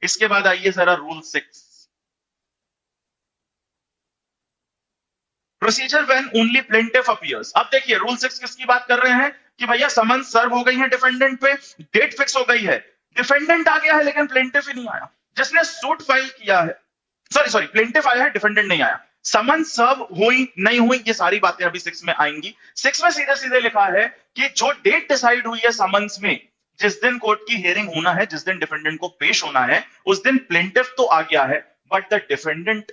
इसके बाद आइए जरा rule 6, procedure when only plaintiff appears. अब देखिए रूल 6 किसकी बात कर रहे हैं कि भैया समन सर्व हो गई है डिफेंडेंट पे, डेट फिक्स हो गई है, डिफेंडेंट आ गया है लेकिन प्लेंटिफ ही नहीं आया, जिसने सूट फाइल किया है, सॉरी प्लेंटिफ आया है, डिफेंडेंट नहीं आया, समन सर्व हुई नहीं हुई, ये सारी बातें अभी 6 में आएंगी। 6 में सीधे सीधे लिखा है कि जो डेट डिसाइड हुई है समन्स में, जिस दिन कोर्ट की हियरिंग होना है, जिस दिन डिफेंडेंट को पेश होना है, उस दिन प्लेंटिफ तो आ गया है but the defendant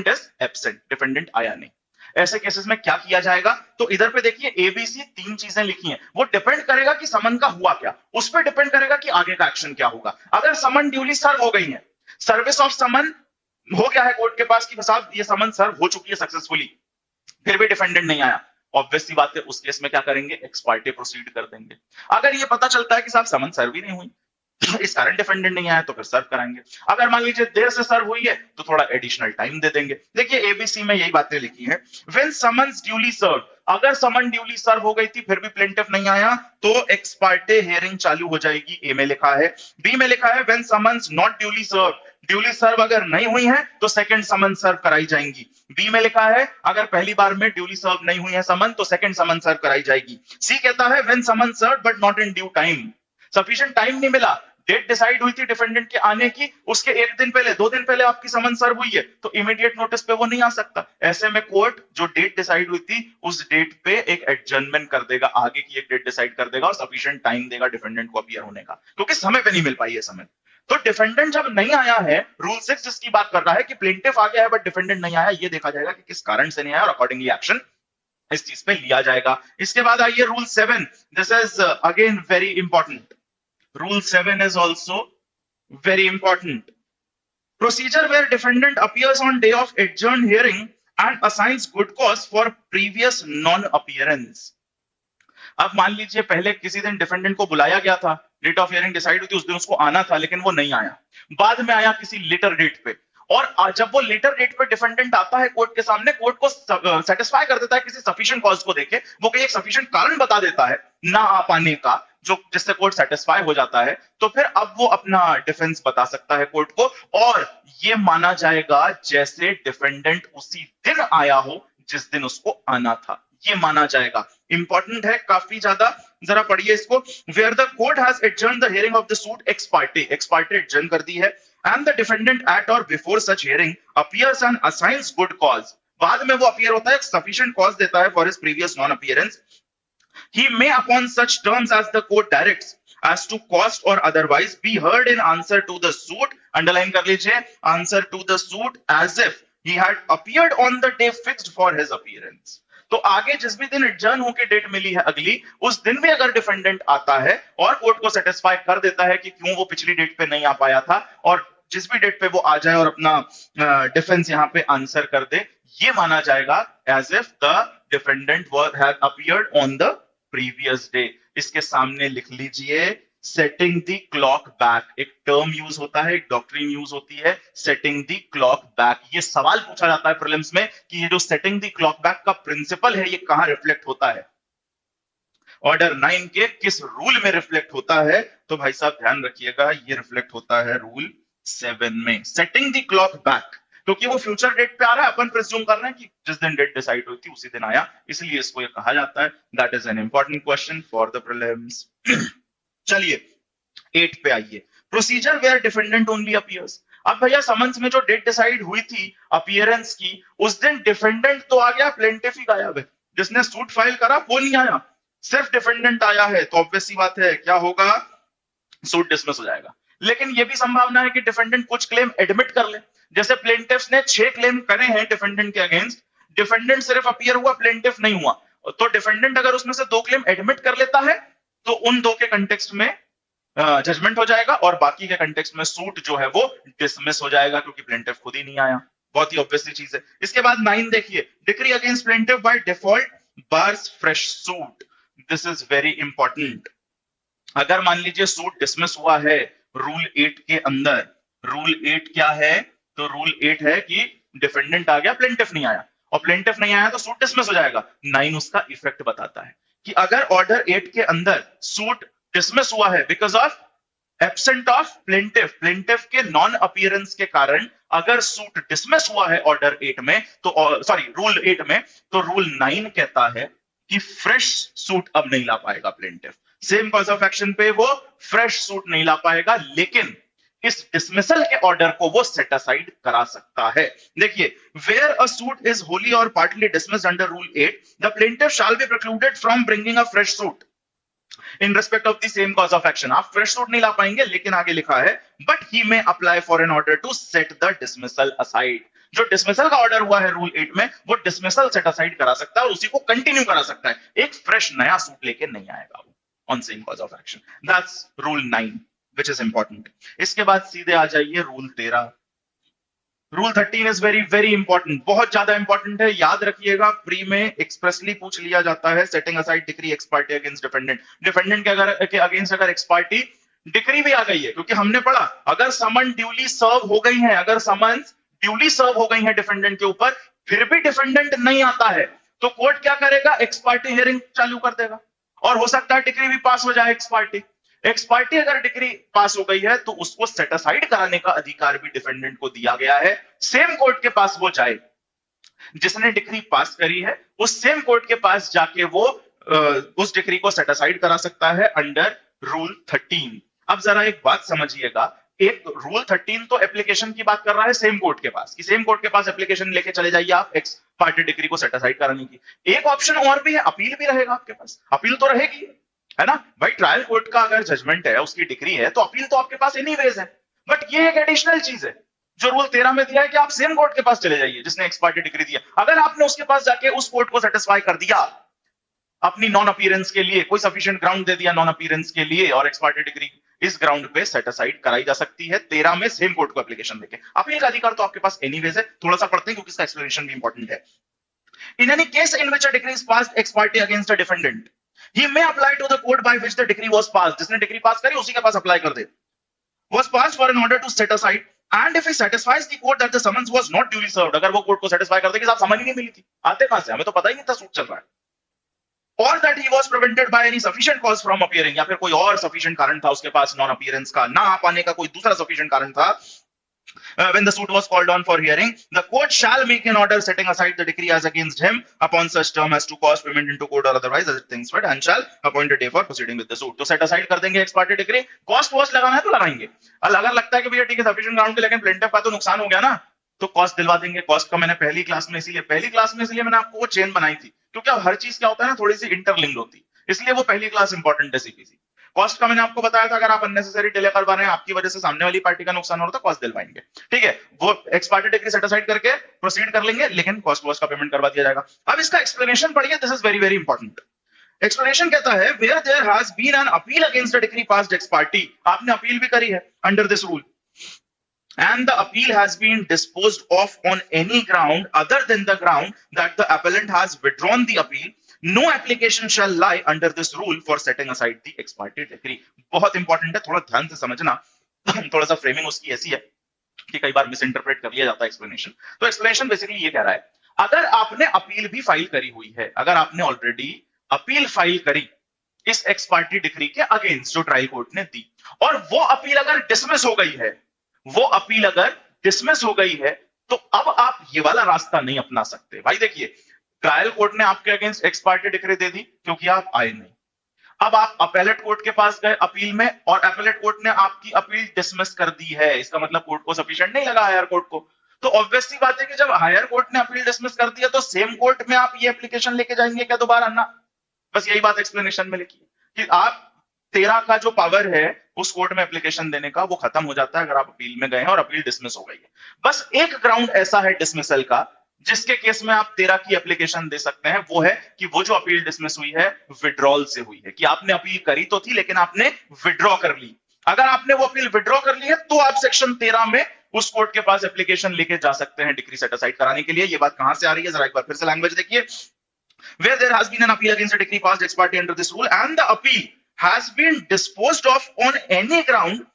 is absent, defendant आया नहीं। ऐसे केसेस में क्या किया जाएगा, तो इधर पे देखिए एबीसी 3 चीजें लिखी हैं, वो डिपेंड करेगा कि समन का हुआ क्या, उस पर डिपेंड करेगा कि आगे का एक्शन क्या होगा। अगर समन ड्यूली सर्व हो गई है, सर्विस ऑफ समन हो गया है कोर्ट के पास कि साहब ये समन सर्व हो चुकी है सक्सेसफुली, फिर भी डिफेंडेंट नहीं आया, ऑब्वियस सी बात है उस केस में क्या करेंगे, एक्स पार्टी प्रोसीड कर देंगे। अगर ये पता चलता है कि साहब समन सर्व ही नहीं हुई, इस कारण डिफेंडेंट नहीं आया, तो फिर सर्व कराएंगे। अगर मान लीजिए देर से सर्व हुई है तो थोड़ा एडिशनल टाइम दे देंगे। देखिए एबीसी में यही बातें लिखी हैं। व्हेन समन्स ड्यूली सर्व, अगर समन ड्यूली सर्व हो गई थी फिर भी प्लेंटिफ नहीं आया तो एक्स पार्टे हियरिंग चालू हो जाएगी, ए में लिखा है। बी में लिखा है when summons not duly serve, duly serve अगर नहीं हुई है तो सेकंड समन सर्व कराई जाएंगी। बी में लिखा है अगर पहली बार में ड्यूली सर्व नहीं हुई है समन तो सेकंड समन सर्व कराई जाएगी। सी कहता है when summon served but not in due time, sufficient time नहीं मिला, डेट डिसाइड हुई थी डिफेंडेंट के आने की, उसके 1 दिन पहले 2 दिन पहले आपकी समन सर्व हुई है तो इमीडिएट नोटिस पे वो नहीं आ सकता। ऐसे में कोर्ट जो डेट डिसाइड हुई थी उस डेट पे एक एडजर्नमेंट कर देगा, आगे की एक डेट डिसाइड कर देगा और सफिशिएंट टाइम देगा डिफेंडेंट को अपीयर होने का, क्योंकि समय पे नहीं मिल पाई है समय। तो डिफेंडेंट जब नहीं आया है, रूल 6 जिसकी बात कर रहा है कि प्लेंटिफ आ गया है बट डिफेंडेंट नहीं आया, ये देखा जाएगा कि किस कारण से नहीं आया और अकॉर्डिंगली एक्शन इस चीज पे लिया जाएगा। इसके बाद आइए rule 7, this is again very important. Rule 7 is also very important. Procedure where defendant appears on day of adjourned hearing and assigns good cause for previous non-appearance. अब मान लीजिए पहले किसी दिन डिफेंडेंट को बुलाया गया था, डेट ऑफ हियरिंग डिसाइड हुई थी, उस दिन उसको आना था लेकिन वो नहीं आया, बाद में आया किसी लेटर डेट पे, और जब वो लेटर डेट पे डिफेंडेंट आता है कोर्ट के सामने, कोर्ट को सेटिस्फाई कर देता है किसी सफिशिएंट कॉज को देके, वो कोई एक सफिशिएंट कारण बता देता है ना आ पाने का, जो जिससे कोर्ट सेटिस्फाई हो जाता है, तो फिर अब वो अपना डिफेंस बता सकता है कोर्ट को और ये माना जाएगा जैसे डिफेंडेंट उसी दिन आया हो जिस दिन उसको आना था, ये माना जाएगा। इंपॉर्टेंट है काफी ज्यादा, जरा पढ़िए इसको। Where the court has adjourned the hearing of the suit ex parte adjourn कर दी है, and the defendant at or before such hearing appears and assigns good cause, बाद में वो अपीयर होता है, सफिशिएंट कॉज देता है for his previous non appearance, he may upon such terms as the court directs as to cost or otherwise be heard in answer to the suit, underline कर लीजिए, answer to the suit as if he had appeared on the day fixed for his appearance। तो आगे जिस भी दिन adjourn होके date मिली है अगली, उस दिन भी अगर डिफेंडेंट आता है और कोर्ट को सेटिस्फाई कर देता है कि क्यों वो पिछली डेट पे नहीं आ पाया था, और जिस भी डेट पे वो आ जाए और अपना डिफेंस यहाँ पे आंसर कर दे, ये माना जाएगा as if the defendant had appeared on the previous day. इसके सामने लिख लीजिए सेटिंग द क्लॉक बैक, एक टर्म यूज होता है, एक डॉक्ट्रिन यूज होती है, सेटिंग द क्लॉक बैक। ये सवाल पूछा जाता है प्रीलिम्स में कि ये जो सेटिंग द क्लॉक बैक का प्रिंसिपल है ये कहां रिफ्लेक्ट होता है, ऑर्डर 9 के किस रूल में रिफ्लेक्ट होता है, तो भाई साहब ध्यान रखिएगा ये रिफ्लेक्ट होता है रूल 7 में, सेटिंग द क्लॉक बैक, क्योंकि वो फ्यूचर डेट पे आ रहा है, अपन प्रिज्यूम कर रहे हैं कि जिस दिन डेट डिसाइड हुई थी उसी दिन आया, इसलिए इसको ये कहा जाता है। That is an important question for the prelims. चलिए 8 पे आइए, procedure where defendant only appears. अब भैया समन्स में जो डेट डिसाइड हुई थी अपीयरेंस की, उस दिन डिफेंडेंट तो आ गया, प्लेंटिफ ही गायब है, जिसने सूट फाइल करा वो नहीं आया, सिर्फ डिफेंडेंट आया है, तो ऑब्वियस सी बात है क्या होगा, सूट डिसमिस हो जाएगा। लेकिन ये भी संभावना है कि डिफेंडेंट कुछ क्लेम एडमिट कर ले, जैसे प्लेंटिफ्स ने 6 क्लेम करे हैं डिफेंडेंट के अगेंस्ट, डिफेंडेंट सिर्फ अपीयर हुआ, प्लेंटिफ नहीं हुआ, तो डिफेंडेंट अगर उसमें से 2 क्लेम एडमिट कर लेता है तो उन 2 के कंटेक्स्ट में जजमेंट हो जाएगा और बाकी के कंटेक्स्ट में सूट जो है वो डिसमिस हो जाएगा, क्योंकि प्लेंटिफ खुद ही नहीं आया। बहुत ही ऑब्वियसली चीज है। इसके बाद 9 देखिए, decree against plaintiff by default bars fresh suit, this is very important. अगर मान लीजिए सूट डिसमिस हुआ है रूल 8 के अंदर, रूल 8 क्या है, तो रूल 8 है कि डिफेंडेंट आ गया, प्लेंटिफ नहीं आया, और प्लेंटिफ नहीं आया तो सूट डिसमिस हो जाएगा। 9 उसका इफेक्ट बताता है कि अगर ऑर्डर 8 के अंदर सूट डिसमिस हुआ है because of absent of plaintiff, plaintiff के नॉन अपीयरेंस के कारण अगर सूट डिसमिस हुआ है ऑर्डर 8 में तो सॉरी रूल 8 में, तो रूल 9 कहता है कि फ्रेश सूट अब नहीं ला पाएगा plaintiff. Same cause of action पे वो फ्रेश सूट नहीं ला पाएगा, लेकिन इस डिसमिसल के ऑर्डर को वो सेट असाइड करा सकता है। देखिए, where a suit is wholly और partly dismissed under rule 8, the plaintiff shall be precluded from bringing a fresh suit in respect of the same cause of action. आप fresh suit नहीं ला पाएंगे, लेकिन आगे लिखा है but he may apply for an order to set the dismissal aside. जो dismissal का ऑर्डर हुआ है रूल 8 में, वो डिसमिसल सेट असाइड करा सकता है और उसी को कंटिन्यू करा सकता है, एक फ्रेश नया सूट लेके नहीं आएगा वो on same cause of action. That's rule 9 which is important। इसके बाद सीधे आ जाइए rule 13। Rule 13 is very very important, बहुत ज्यादा इंपॉर्टेंट है, याद रखिएगा। प्री में एक्सप्रेसली पूछ लिया जाता है, setting aside decree x party against defendant. Defendant के अगेंस्ट अगर एक्स पार्टी डिक्री भी आ गई है, क्योंकि हमने पढ़ा अगर समन ड्यूली सर्व हो गई है, अगर समन ड्यूली सर्व हो गई है डिफेंडेंट के ऊपर, फिर भी डिफेंडेंट नहीं आता है, तो कोर्ट क्या करेगा, एक्स पार्टी हियरिंग चालू कर देगा और हो सकता है डिक्री भी पास हो जाए। एक्स पार्टी अगर डिक्री पास हो गई है तो उसको सेट असाइड कराने का अधिकार भी डिफेंडेंट को दिया गया है। सेम कोर्ट के पास वो जाए जिसने डिक्री पास करी है, उस सेम कोर्ट के पास जाके वो उस डिक्री को सेट असाइड करा सकता है अंडर रूल 13। अब जरा एक बात समझिएगा, एक रूल 13 तो एप्लीकेशन की बात कर रहा है सेम कोर्ट के पास, कि सेम कोर्ट के पास एप्लीकेशन लेके चले जाइए आप एक्स पार्टी डिक्री को सेट असाइड कराने की। एक ऑप्शन और भी है, अपील भी रहेगा आपके पास, अपील तो रहेगी, है ना भाई। ट्रायल कोर्ट का अगर जजमेंट है, उसकी डिग्री है, तो अपील तो आपके पास एनीवेज है। बट ये एक एडिशनल चीज है जो रूल 13 में दिया है कि आप सेम कोर्ट के पास चले जाइए जिसने एक्स पार्टी डिग्री दिया। अगर आपने उसके पास जाके उस कोर्ट को सेटिस्फाई कर दिया अपनी नॉन अपीयरेंस के लिए, कोई सफिशिएंट ग्राउंड दे दिया नॉन अपीयरेंस के लिए, और एक्स पार्टी डिग्री इस ग्राउंड पे सेट असाइड कराई जा सकती है 13 में सेम कोर्ट को एप्लीकेशन देके। अपील का अधिकार तो आपके पास एनीवेज है। थोड़ा सा पढ़ते हैं क्योंकि इसका एक्सप्लेनेशन भी इंपॉर्टेंट है। In any case in which a degree is passed ex party against a defendant, he may apply to the court by which the decree was passed। जिसने डिग्री पास करी उसी के पास अप्लाई कर दे। was passed for an order to set aside and if he satisfies the court that the summons was not duly served। अगर वो court को satisfy कर दे कि साहब समन ही नहीं मिली थी, आते कहां से, हमें तो पता ही नहीं था सूट चल रहा है। or that he was prevented by any sufficient cause from appearing, या फिर कोई और सफिशिएंट कारण था उसके पास नॉन अपीयरेंस का, ना आ पाने का कोई दूसरा सफिशिएंट कारण था। When the suit was called on for hearing, the court shall make an order setting aside the decree as against him upon such term as to cause payment into court or otherwise as it thinks fit, and shall appoint a day for proceeding with the suit। तो set aside कर देंगे x party degree. Cost वॉस्ट लगाना है तो लगाएंगे, अगर लगता है कि भैया ठीक है सफिशिएंट ग्राउंड पे, लेकिन प्लेंटिफ का तो नुकसान हो गया ना, तो कॉस्ट दिलवा देंगे। कॉस्ट का मैंने पहली क्लास में इसलिए मैंने आपको वो चेन बनाई थी, क्योंकि अब हर चीज क्या होता है ना, थोड़ी सी इंटरलिंक्ड होती, इसलिए वो पहली क्लास इंपॉर्टेंट है सीपीसी। कॉस्ट का मैंने आपको बताया था, अगर आप अननेसेसरी डिले करवा रहे हैं, आपकी वजह से सामने वाली पार्टी का नुकसान हो रहा है, तो कॉस्ट दिलवाएंगे, ठीक है। वो x party degree set aside करके प्रोसीड कर लेंगे, लेकिन कॉस्ट वॉस्ट का पेमेंट करवा दिया जाएगा। अब इसका एक्सप्लेनेशन पढ़िए, this is very very important. Explanation कहता है where there has been an appeal against a decree passed ex parte, आपने अपील भी करी है under this rule, and the appeal has been disposed of on any ground other than the ground that the appellant has withdrawn the appeal, no application shall lie under this rule for setting aside the ex parte decree। बहुत important है, थोड़ा ध्यान से समझना। थोड़ा सा framing उसकी ऐसी है कि कई बार मिस इंटरप्रेट कर लिया जाता है एक्सप्लेनेशन। तो एक्सप्लेनेशन बेसिकली ये कह रहा है, अगर आपने अपील भी फाइल करी हुई है, अगर आपने ऑलरेडी अपील फाइल करी इस एक्स पार्टी डिक्री के अगेंस्ट जो ट्रायल कोर्ट ने दी, और वो अपील अगर डिसमिस हो गई है, वो अपील अगर डिसमिस हो गई है, तो अब आप ये वाला रास्ता नहीं अपना सकते। भाई देखिए, ट्रायल कोर्ट ने आपके अगेंस्ट एक्स पार्टी डिक्री दे दी क्योंकि आप आए नहीं। अब आप अपेलेट कोर्ट के पास गए अपील में, और अपेलेट कोर्ट ने आपकी अपील डिसमिस कर दी है। इसका मतलब कोर्ट को सफिशिएंट नहीं लगा हायर कोर्ट को। तो ऑब्वियस सी बात है कि जब हायर कोर्ट ने अपील डिसमिस कर दिया, तो सेम कोर्ट में आप ये एप्लीकेशन लेके जाएंगे क्या दोबारा ना? बस यही बात एक्सप्लेनेशन में लिखी है कि आप 13 का जो पावर है उस कोर्ट में एप्लीकेशन देने का, वो खत्म हो जाता है अगर आप अपील में गए हैं और अपील डिसमिस हो गई है। बस एक ग्राउंड ऐसा है डिसमिसल का जिसके केस में आप 13 की एप्लीकेशन दे सकते हैं, वो है कि वो जो अपील डिसमिस हुई है विड्रॉल से हुई है, कि आपने अपील करी तो थी लेकिन आपने विड्रॉ कर ली। अगर आपने वो अपील विड्रॉ कर ली है तो आप सेक्शन 13 में उस कोर्ट के पास एप्लीकेशन लेके जा सकते हैं डिक्री सेट असाइड कराने के लिए। ये बात कहां से आ रही है, जरा एक बार फिर से लैंग्वेज देखिए। Where there has been an appeal against a decree passed ex parte under this rule and the appeal has been disposed of on any ground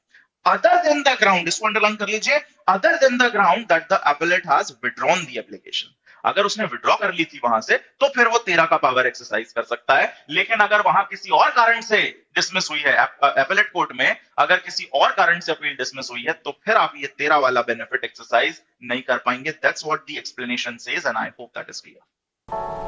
other than the ground, इसको अंडरलाइन कर लीजिए, other than the ground that the appellate has withdrawn the application। अगर उसने withdraw कर ली थी वहां से तो फिर वो 13 का पावर एक्सरसाइज कर सकता है। लेकिन अगर वहां किसी और कारण से डिसमिस हुई है, एपेलेट कोर्ट में अगर किसी और कारण से अपील डिसमिस हुई है, तो फिर आप ये 13 वाला बेनिफिट एक्सरसाइज नहीं कर पाएंगे। That's what the explanation says and I hope that is clear.